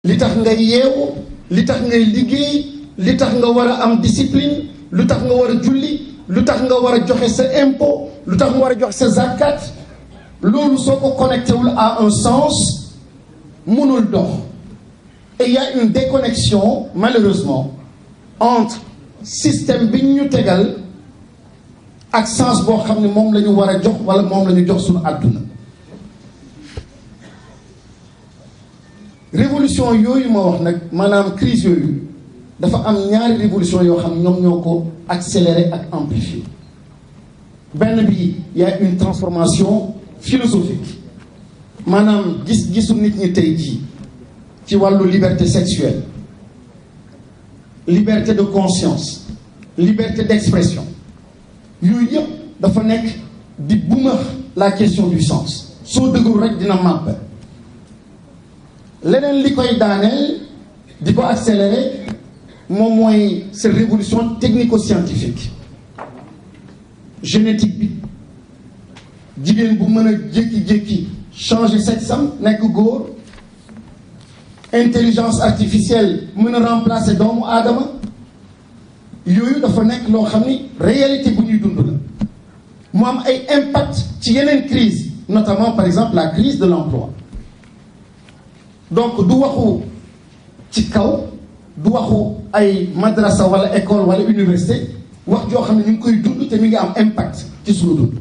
li tax ngay yeewu li tax ngay liggéey li tax nga war a am discipline lu tax nga war a julli lu tax nga war a joxe sa impôt lu tax nga war a joxe sa zakat loolu soo ko connecté wul à un sens mënul dox. Et il y a une déconnexion malheureusement entre système bi ñu tegal ak sens boo xam ne moom la ñu war a jox wala moom la ñu jox suñu àdduna. révolution yooyu ma wax nag maanaam crise yooyu dafa am ñaari révolution yoo xam ne ñoom ñoo ko accéléré ak amplifié. benn bi y a une transformation philosophique maanaam gis-gisu nit ñi tey jii ci wàllu liberté sexuelle liberté de conscience liberté d'expression yooyu yëpp dafa nekk di bumax la question du sens soo dëggul rek dina màbb. leneen li koy daaneel di ko accélérer moom mooy cette révolution technico-scientifique génétique bi jigéen bu mën a jékki-jékki changer sexe am nekk góor intelligence artificielle mën a remplacer doomu aadama yooyu dafa nekk loo xam ni réalité bu ñuy dund la mu am ay impact ci yeneen crise notamment par exemple la crise de l'emploi. donc du waxu ci kaw du waxu ay madrasa wala école wala université wax joo xam ne ñu ngi koy dund te mi ngi am impact ci suñu dund.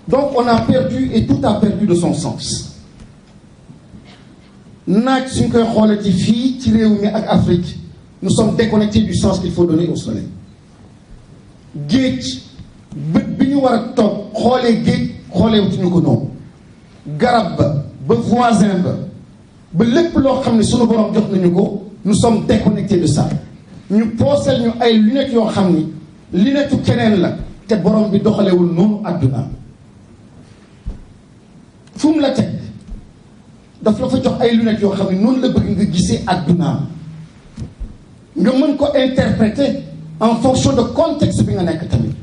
donc on a perdu et tout a perdu de son sens. naaj suñ koy xoolati fii ci réew mi ak Afrique nous sommes déconnectés du sens qu'il faut donner au soleil. géej bët bi ñu war a toog xoolee géej xooleewutuñu ko noonu. garab ba voisin ba lépp loo xam ne sunu borom jox nañu ko nous sommes déconnectés de ça. ñu pooseel ñu ay lunettes yoo xam ni lunettu keneen la te borom bi doxalewul noonu àdduna fu mu la teg daf la fa jox ay lunettes yoo xam ne noonu la bëgg nga gisee àdduna nga mën ko interpréter en fonction de contexte bi nga nekk tamit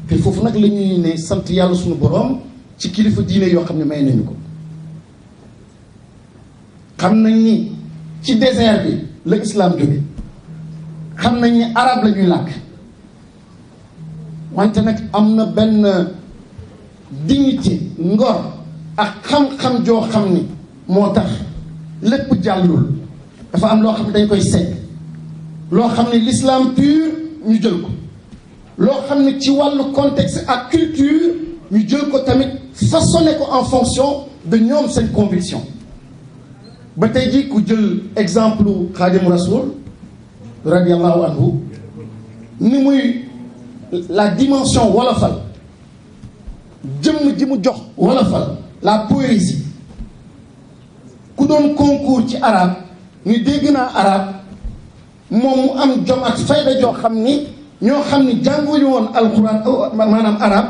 te foofu nag la ñuy ne sant yàlla sunu borom ci kilifa diine yoo xam ne may nañu ko. xam nañ ni ci désert bi la islam jóge xam nañ ni arabe la ñuy làkk wante nag am na benn dignité ngor ak xam-xam joo xam ni moo tax lépp jàllul dafa am loo xam ne dañ koy segg loo xam ne l'islam pur ñu jël ko loo xam ne ci wàllu contexte ak culture ñu jël ko tamit façonné ko en fonction de ñoom seen conviction. ba tey jii ku jël exemple Xaadimu Rasuul radiallahu anhu ni muy la dimension wolofal jëmm ji mu jox wolofal la poésie ku doon concours ci arabe ni dégg naa arabe moom mu am jom ak fayda joo xam ni ñoo xam ni jànguñu woon alxuraan maanaam arabe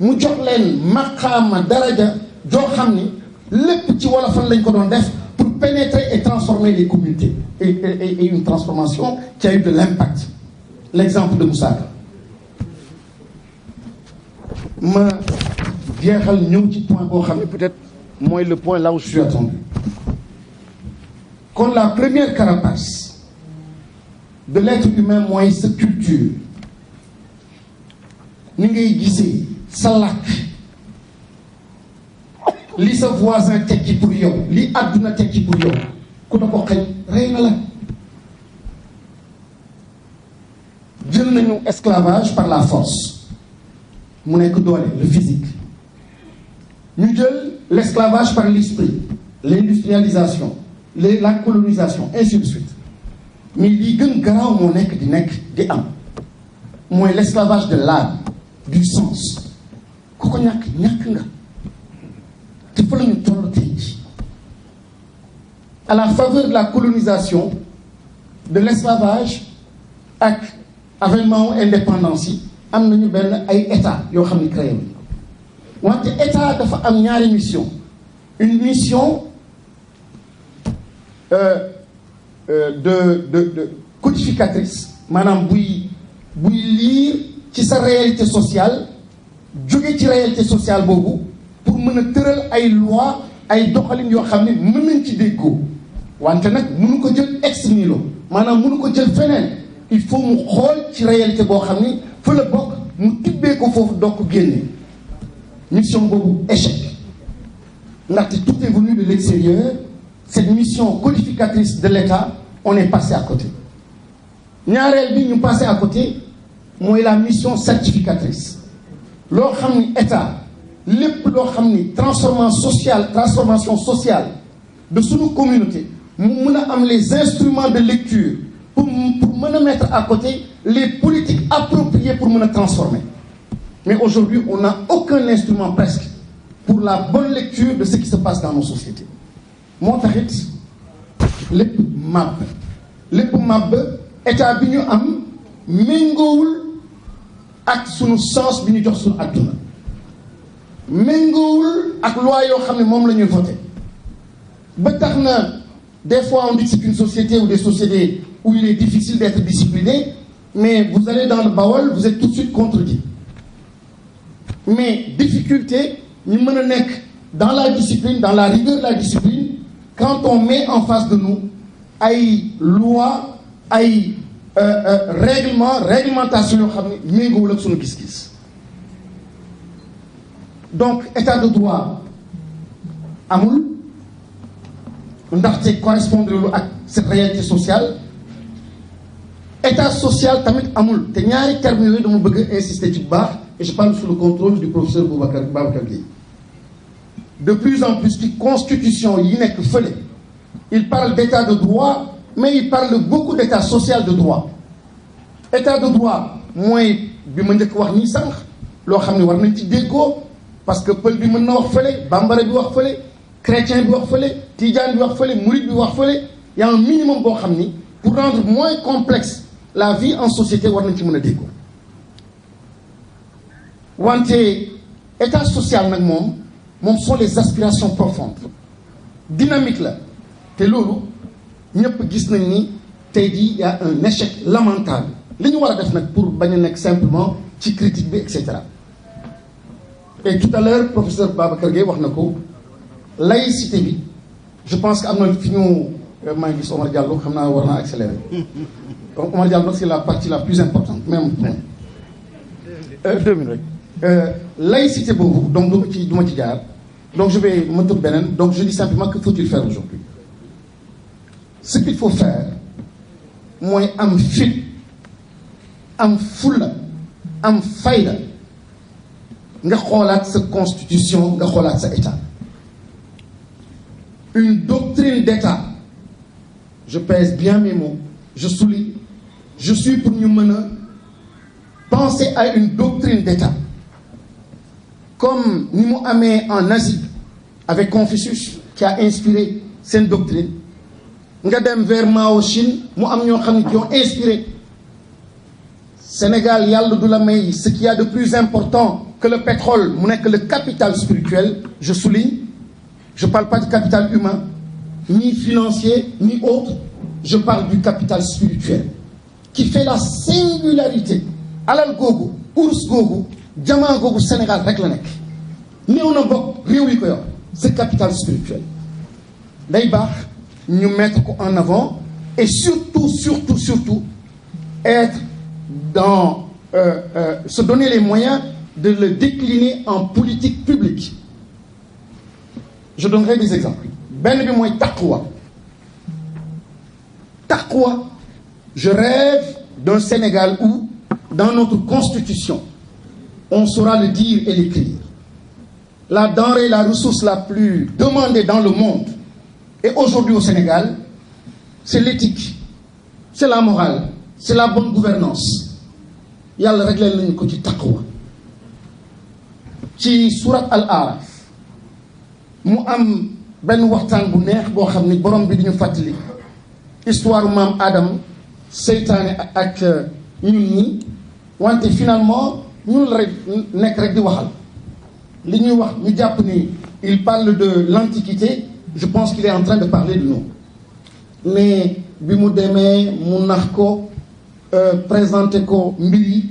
mu jox leen maqaama daraja joo xam ni lépp ci wolofal lañ ko doon def pour pénétrer et transformer les communautés et une transformation qui a eu de l'impact. L'exemple de Moussa Ka. ma jeexal ñëw ci point boo xam ne peut-être mooy le point là où je suis attendu. Kon la première carapace de l'être humain mooy sa culture ni ngay gisee sa làkk li sa voisin tekki pour yow li àdduna tekki pour yow ku da ko xañ rey na la. jël nañu esclavage par la force mu nekk doole le physique ñu jël l'esclavage par l'esprit l'industrialisation la colonisation ainsi de suite mais lii gën garaaw moo nekk di am mooy l'esclavage de l'âme du sens ku ko ñàkk nga te fa la ñu toll tey ji à la faveur de la colonisation de l'esclavage ak avènement indépendance yi am nañu benn ay état yoo xam ne créé nañu ko wante état dafa am ñaari mission une mission de codificatrice maanaam buy lire ci sa réalité sociale jóge ci réalité sociale boobu pour mën a tëral ay loi ay doxalin yoo xam ne mën nañ ci déggoo wante nag mënu ko jël ex nihilo maanaam mënu ko jël feneen il faut mu xool ci réalité boo xam ni fa la bokk mu tibbee ko foofu doog ko génne mission boobu échec ndaxte tout est venu de l'extérieur cette mission codificatrice de l'État on est passé à côté ñaareel bi ñu passé à côté mooy la mission certificatrice loo xam ni état lépp loo xam ni transformation sociale de sunu communauté mu mën a am les instruments de lecture pour mën a mettre à côté les politiques appropriées pour mën a transformer mais aujourd'hui on n'a aucun instrument presque pour la bonne lecture de ce qui se passe dans nos sociétés moo taxit lépp màbb état bi ñu am méngoowul ak sunu sens bi ñu jox sunu adduna méngoowul ak loi yoo xam ne moom la ñuy voté ba tax na des fois on dit que c'est une société ou des sociétés où il est difficile d'être discipliné mais vous allez dans le Bawol vous êtes tout de suite contredit mais difficulté ñu mën a nekk dans la discipline dans la rigueur de la discipline quand on met en face de nous ay loi ay réglementation yoo xam ne méngoowul ak sunu gis-gis donc état de droit amul ndaxte correspondre lu ak cette réalité sociale état social tamit amul te ñaari termes yooyu dama bëgg a insister ci bu baax et je parle sous le contrôle du professeur Babacar Gueye de plus en plus ci constitution yi nekk fële il parle d'état de droit mais il parle beaucoup d'état social de droit état de droit mooy bi ma njëkk wax nii sànq loo xam ne war nañ ci déggoo parce que pël bi mën na wax fële bambara bi wax fële chrétien bi wax fële tijaan bi wax fële mouride bi wax fële y a un minimum boo xam ni pour rendre moins complexe la vie en société war nañ ci mën a déggoo wante état social nag moom sont les aspirations profondes dynamique la te loolu ñëpp gis nañ ni tey jii y a un échec lamentable li ñu war a def nag pour bañ a nekk simplement ci critique bi et cetera et tout à l'heure professeur Babacar Gueye wax na ko laïcité bi je pense que am na fi ñu maa ngi gis Omar Diallo xam naa war naa accélérer Omar Diallo c'est la partie la plus importante même 2 minutes rek laïcité boobu donc du ma ci jaar donc je vais ma tëb beneen donc je dis simplement que faut-il faire aujourd'hui ce qu'il faut faire mooy am fit am fulla am fayda nga xoolaat sa constitution nga xoolaat sa état une doctrine d'état je pèse bien mes mots je souligne je suis pour ñu mën a penser à une doctrine d'état comme ni mu amee en Asie avec Confucius qui a inspiré seen doctrine nga dem vers Mao Chine mu am ñoo xam ne qui ont inspiré Sénégal yàlla du la may ce qu'il y a de plus important que le pétrole mu nekk le capital spirituel je souligne je parle pas du capital humain ni financier ni autre je parle du capital spirituel qui fait la singularité alal googu ours googu jamaa googu Sénégal rek la nekk néew na bokk réew yi ko yor ce capital spirituel day baax ñu mettre ko en avant et surtout être dans se donner les moyens de le décliner en politique publique je donnerai des exemples benn bi mooy taqwa je rêve d'un Sénégal où dans notre constitution on saura le dire et l'écrire la denrée la ressource la plus demandée dans le monde et aujourd'hui au Sénégal c'est l'éthique c'est la morale c'est la bonne gouvernance yàlla réglé nañu ko ci taqwa ci surat al-Araf mu am benn waxtaan bu neex boo xam ni borom bi di ñu fàttali histoire maam Adam seytaane ak ñun ñi wante finalement ñun la rek nekk rek di waxal li ñuy wax ñu jàpp ni il parle de l'antiquité je pense qu'il est en train de parler de nous mais bi mu demee mu nax ko présenter ko mbir yi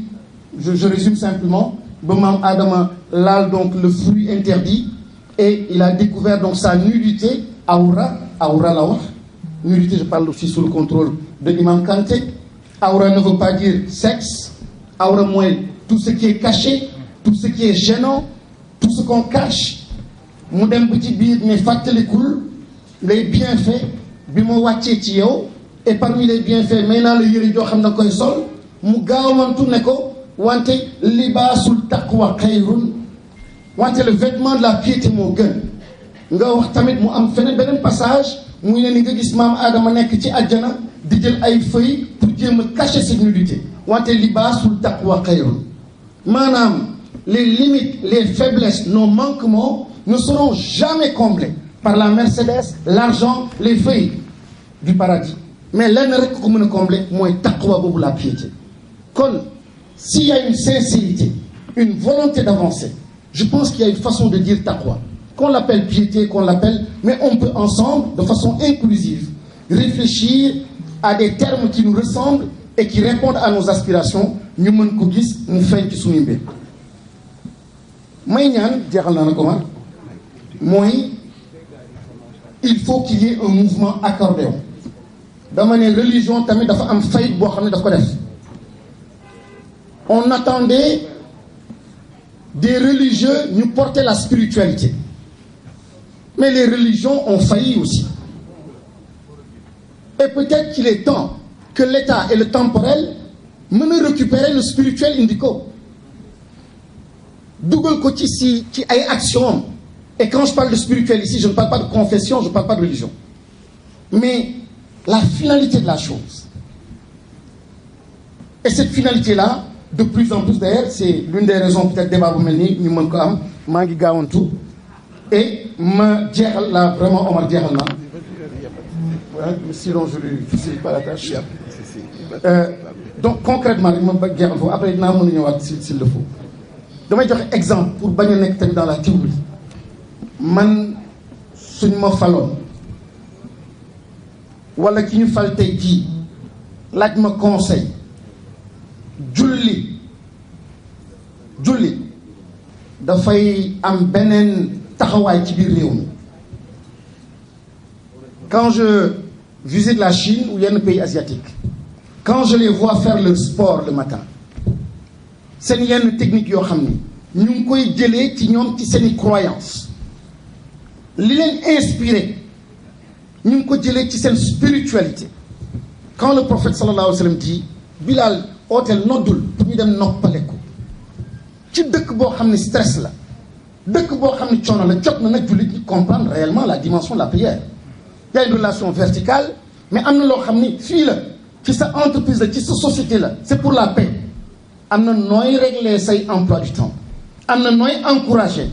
je résume simplement ba maam Adama laal donc le fruit interdit et il a découvert donc sa nudité awra la wax nudité, je parle aussi sous le contrôle de l'imam Kanté. Awra ne veut pas dire sexe. Awra mooy tout ce qui est caché, tout ce qui est gênant, tout ce qu'on cache. mu dem ba ci biir mais fàttalikul les bienfaits bi ma wàccee ci yow et parmi les bienfaits may naa la yëre joo xam ne koy sol mu gaawantu ne ko wante libaasul taqwa xayrun wante le vêtement de la piété moo gën nga wax tamit mu am feneen beneen passage muy ne ni nga gis maam Adama nekk ci àjjana di jël ay feuilles pour jéem a cacher cette nudité wante libaasul taqwa xayrun maanaam les limites les faiblesses nos manquements ne seront jamais comblés par la Mercedes l'argent les feuilles du paradis mais lenn rek ko mën a combler mooy taqwa boobu la piété kon s'il y a une sincérité une volonté d'avancer je pense qu'il y a une façon de dire taqwa qu'on l'appelle piété qu'on l'appelle mais on peut ensemble de façon inclusive réfléchir à des termes qui nous ressemblent et qui répondent à nos aspirations ñu mën ko gis mu feeñ ci suñu mbir may ñaan jeexal naa na ko mooy il faut qu'il y ait un mouvement accordéon dama ne religion tamit dafa am faillite boo xam ne daf ko def on attendait des religieux ñu porter la spiritualité mais les religions ont failli aussi et peut-être qu'il est temps que l'État et le temporel mën a récupérer le spirituel indi ko dugal ko ci ay actions et quand je parle de spirituel ici je ne parle pas de confession je ne parle pas de religion mais la finalité de la chose et cette finalité-là de plus en plus d'ailleurs c'est l'une des raisons peut-être débat bu mel nii ñu mën ko am maa ngi gaawantu et ma jeexal la vraiment Omar jeexal naa sinon je lui facilite pas la tâche donc concrètement rek ma jeexal foofu après dinaa mën a ñëwaat s'il le faut damay joxe exemple pour bañ a nekk tamit dans la théorie man suñ ma faloon wala ki ñu fal tey jii laaj ma conseil julli dafay am beneen taxawaay ci biir réew mi quand je visite la Chine ou yenn pays asiatiques quand je les vois faire leur sport le matin seen yenn technique yoo xam ni ñu ngi koy jëlee ci ñoom ci seeni croyance li leen inspiré ñu ngi ko jëlee ci seen spiritualité quand le prophète sallallahu alayhi wa sallam dit Bilal hôtel noddul pour ñu dem noppaleku ci dëkk boo xam ne stress la dëkk boo xam ne coono la jot na nag jullit ñi comprendre réellement la dimension de la prière il y a une relation verticale mais am na loo xam ni fii la ci sa entreprise la ci sa société la c'est pour la paix am na nooy régler say emploi du temps am na nooy encourager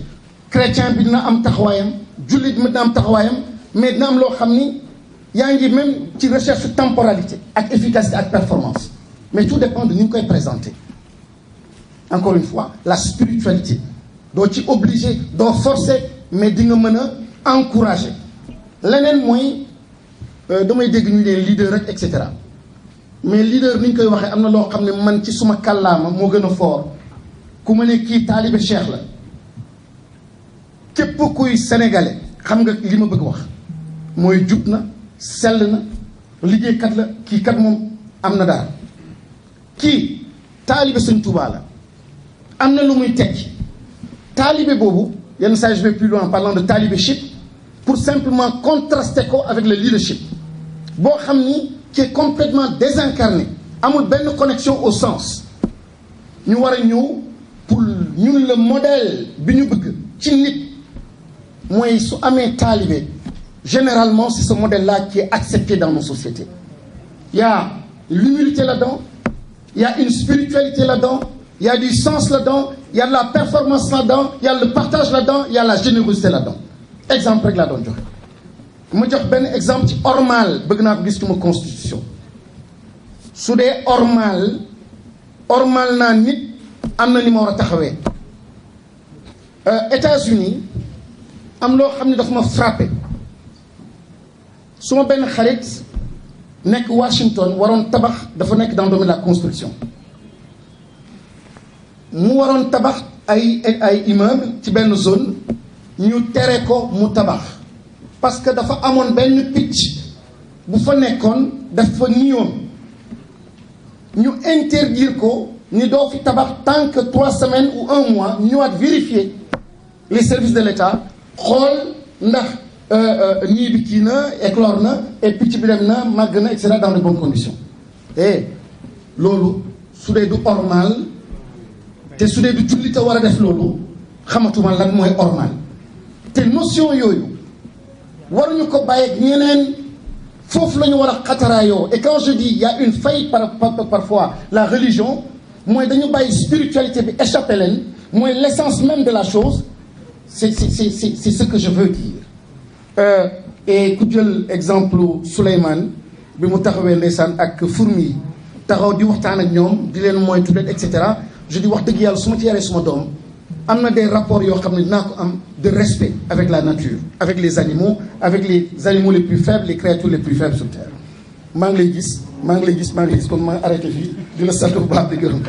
chrétien bi dina am taxawaayam jullit bi dina am taxawaayam mais dina am loo xam ni yaa ngi même ci recherche temporalité ak efficacité ak performance mais tout dépend de ni ñu koy présenter encore une fois la spiritualité doo ci obligé doo forcer mais di nga mën a encourager leneen mooy damay dégg ñu leen leader rek et cetera mais leader ni ñu koy waxee am na loo xam ne man ci suma kàllaama moo gën a fort ku ma ne kii taalibe cheikh la képp kuy sénégalais xam nga li ma bëgg wax mooy jub na sell na liggéeykat la kii kat moom am na dara kii taalibe Sëñ Tuubaa la am na lu muy tekki taalibe boobu yenn saa je vais plus loin en parlant de talibeship pour simplement contraster ko avec le leadership boo xam ni qui est complètement désincarné amul benn connexion au sens ñu war a ñëw pour ñun le modèle bi ñu bëgg ci nit mooy su amee taalibe généralement c'est ce modèle-là qui est accepté dans nos sociétés il y a l'humilité là-dedans il y a une spiritualité là-dedans il y a du sens là-dedans il y a de la performance là-dedans il y a le partage là-dedans il y a la générosité là-dedans exemple rek laa doon joxe ma jox benn exemple ci ormal bëgg naa ko gis ci ma constitution su dee ormal naa nit am na ni ma war a taxawee États-Unis am loo xam ne dafa ma frappé su ma benn xarit nekk Washington waroon tabax dafa nekk dans le domaine de la construction mu waroon tabax ay immeuble ci benn zone ñu tere ko mu tabax parce que dafa amoon benn picc bu fa nekkoon dafa niyoon ñu interdire ko ni doo fi tabax tant que 3 semaines ou 1 mois ñu ñëwaat vérifier les services de l'État xool ndax nii bi kii na éclore na et picc bi dem na màgg na et cetera dans de bonnes conditions et loolu su dee du ormal te su dee du jullit a war a def loolu xamatuma lan mooy ormal te notion yooyu waruñu ko bàyyi ak ñeneen foofu la ñu war a xataraayoo et quand je dis il y a une faille parfois la religion mooy dañu bàyyi spiritualité bi échappé leen mooy l'essence même de la chose c'est ce que je veux dire et ku jël exemple Souleymane bi mu taxawee ndeysaan ak fourmi yi taxaw di waxtaan ak ñoom di leen moytu leen et cetera je dis wax dëgg yàlla su ma ci yaree suma doom am na des rapports yoo xam ne dinaa ko am de respect avec la nature avec les animaux les plus faibles les créatures les plus faibles sur terre maa ngi lay gis kon maa ngi arrêté fii di la sant bu baax di gërëm